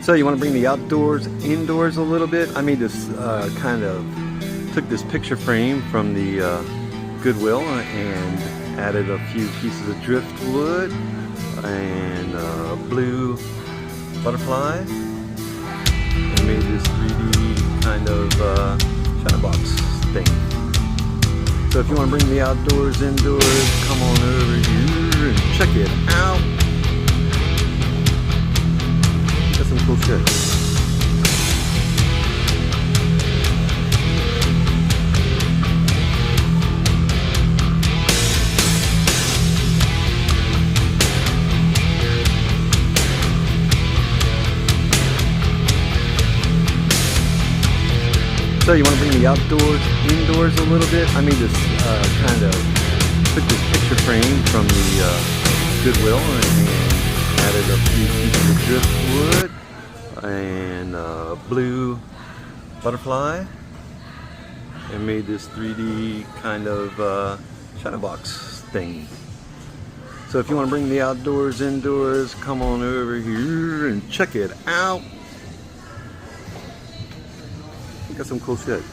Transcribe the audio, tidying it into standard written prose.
So you want to bring the outdoors indoors a little bit? I made this took this picture frame from the Goodwill and added a few pieces of driftwood and blue butterfly and made this 3D kind of shadow box thing. So if you want to bring the outdoors indoors, come on over here and check it out. Got some cool shit. So you want to bring the outdoors indoors a little bit? I made this took this picture frame from the Goodwill and added a few pieces of driftwood and blue butterfly and made this 3D kind of shadow box thing. So if you want to bring the outdoors indoors, come on over here and check it out. Got some cool shit.